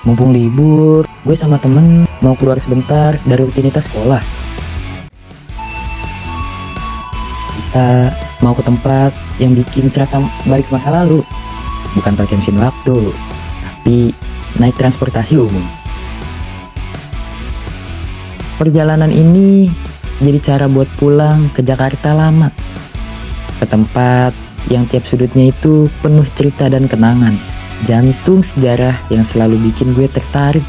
Mumpung libur, gue sama temen mau keluar sebentar dari rutinitas sekolah. Kita mau ke tempat yang bikin serasa balik ke masa lalu. Bukan pakai mesin waktu, tapi naik transportasi umum. Perjalanan ini jadi cara buat pulang ke Jakarta lama. Ke tempat yang tiap sudutnya itu penuh cerita dan kenangan. Jantung sejarah yang selalu bikin gue tertarik.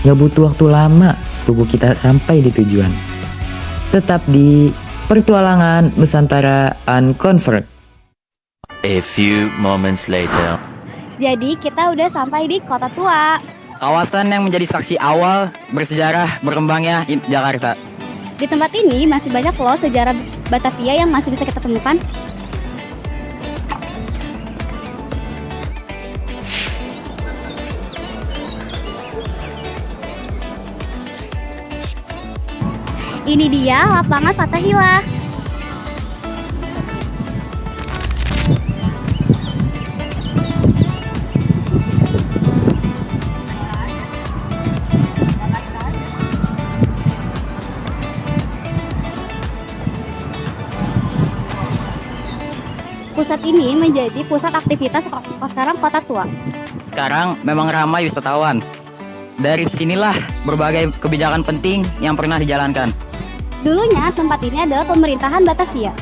Gak butuh waktu lama tubuh kita sampai di tujuan. Tetap di Pertualangan Nusantara Unconfirmed. A few moments later. Jadi kita udah sampai di Kota Tua. Kawasan yang menjadi saksi awal bersejarah berkembangnya Jakarta. Di tempat ini masih banyak loh sejarah Batavia yang masih bisa kita temukan. Ini dia lapangan Fathahillah. Pusat ini menjadi pusat aktivitas sekarang Kota Tua. Sekarang memang ramai wisatawan. Dari sinilah berbagai kebijakan penting yang pernah dijalankan. Dulunya tempat ini adalah pemerintahan Batavia.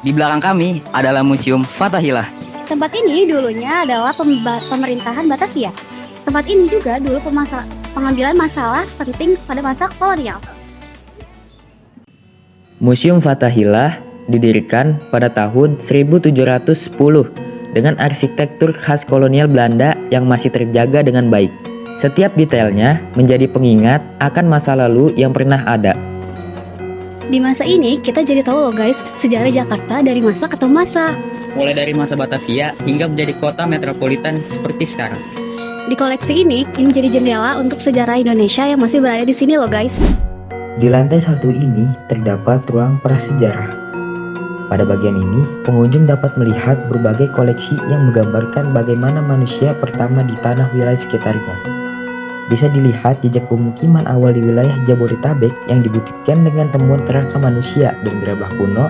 Di belakang kami adalah Museum Fathahillah. Tempat ini dulunya adalah pemerintahan Batavia. Tempat ini juga dulu pengambilan masalah penting pada masa kolonial. Museum Fathahillah didirikan pada tahun 1710 dengan arsitektur khas kolonial Belanda yang masih terjaga dengan baik. Setiap detailnya menjadi pengingat akan masa lalu yang pernah ada. Di masa ini kita jadi tahu loh guys, sejarah Jakarta dari masa ke masa. Mulai dari masa Batavia hingga menjadi kota metropolitan seperti sekarang. Di koleksi ini menjadi jendela untuk sejarah Indonesia yang masih berada di sini loh guys. Di lantai satu ini terdapat ruang prasejarah. Pada bagian ini, pengunjung dapat melihat berbagai koleksi yang menggambarkan bagaimana manusia pertama di tanah wilayah sekitarnya. Bisa dilihat jejak pemukiman awal di wilayah Jabodetabek yang dibuktikan dengan temuan kerangka manusia dan gerabah kuno,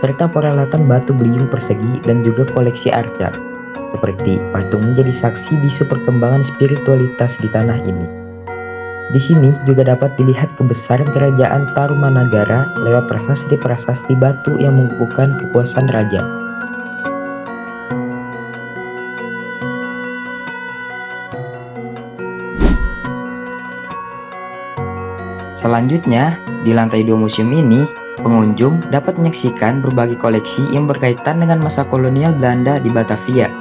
serta peralatan batu beliung persegi dan juga koleksi arca, seperti patung menjadi saksi bisu perkembangan spiritualitas di tanah ini. Di sini juga dapat dilihat kebesaran kerajaan Tarumanagara lewat prasasti-prasasti batu yang mengukuhkan kekuasaan raja. Selanjutnya, di lantai 2 museum ini, pengunjung dapat menyaksikan berbagai koleksi yang berkaitan dengan masa kolonial Belanda di Batavia.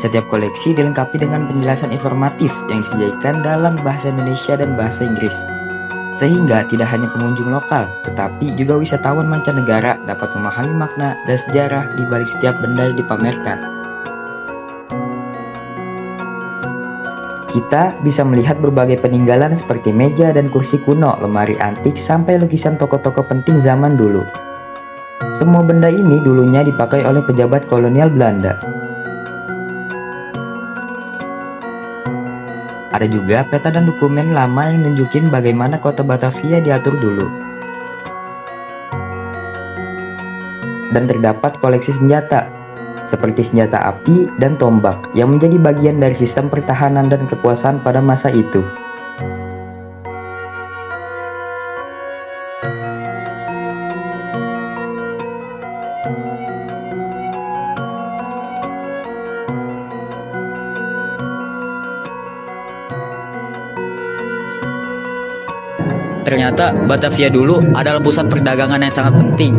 Setiap koleksi dilengkapi dengan penjelasan informatif yang disediakan dalam bahasa Indonesia dan bahasa Inggris. Sehingga tidak hanya pengunjung lokal, tetapi juga wisatawan mancanegara dapat memahami makna dan sejarah di balik setiap benda yang dipamerkan. Kita bisa melihat berbagai peninggalan seperti meja dan kursi kuno, lemari antik, sampai lukisan tokoh-tokoh penting zaman dulu. Semua benda ini dulunya dipakai oleh pejabat kolonial Belanda. Ada juga peta dan dokumen lama yang nunjukin bagaimana kota Batavia diatur dulu. Dan terdapat koleksi senjata, seperti senjata api dan tombak yang menjadi bagian dari sistem pertahanan dan kekuasaan pada masa itu. Ternyata Batavia dulu adalah pusat perdagangan yang sangat penting.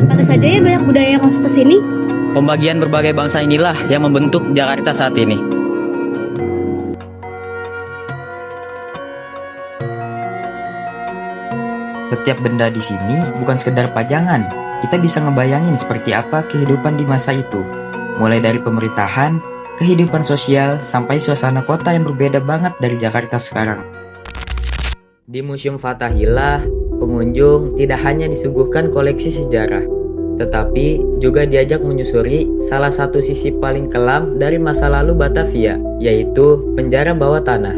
Pantas saja ya banyak budaya yang masuk ke sini. Pembagian berbagai bangsa inilah yang membentuk Jakarta saat ini. Setiap benda di sini bukan sekedar pajangan. Kita bisa ngebayangin seperti apa kehidupan di masa itu. Mulai dari pemerintahan, kehidupan sosial, sampai suasana kota yang berbeda banget dari Jakarta sekarang. Di Museum Fathahillah, pengunjung tidak hanya disuguhkan koleksi sejarah, tetapi juga diajak menyusuri salah satu sisi paling kelam dari masa lalu Batavia, yaitu penjara bawah tanah.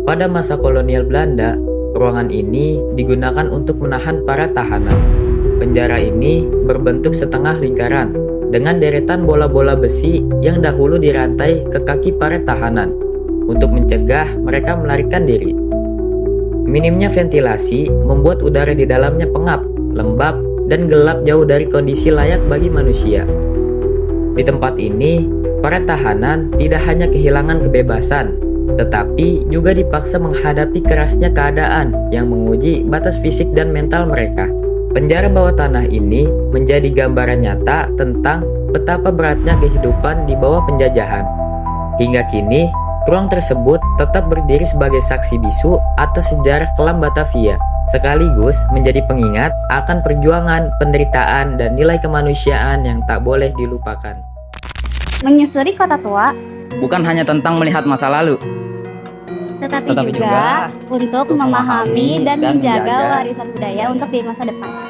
Pada masa kolonial Belanda, ruangan ini digunakan untuk menahan para tahanan. Penjara ini berbentuk setengah lingkaran, dengan deretan bola-bola besi yang dahulu dirantai ke kaki para tahanan, untuk mencegah mereka melarikan diri. Minimnya ventilasi membuat udara di dalamnya pengap, lembab, dan gelap jauh dari kondisi layak bagi manusia. Di tempat ini, para tahanan tidak hanya kehilangan kebebasan, tetapi juga dipaksa menghadapi kerasnya keadaan yang menguji batas fisik dan mental mereka. Penjara bawah tanah ini menjadi gambaran nyata tentang betapa beratnya kehidupan di bawah penjajahan. Hingga kini, ruang tersebut tetap berdiri sebagai saksi bisu atas sejarah kelam Batavia, sekaligus menjadi pengingat akan perjuangan, penderitaan, dan nilai kemanusiaan yang tak boleh dilupakan. Menyusuri kota tua, Bukan hanya tentang melihat masa lalu, tetapi juga untuk memahami dan menjaga warisan budaya untuk di masa depan.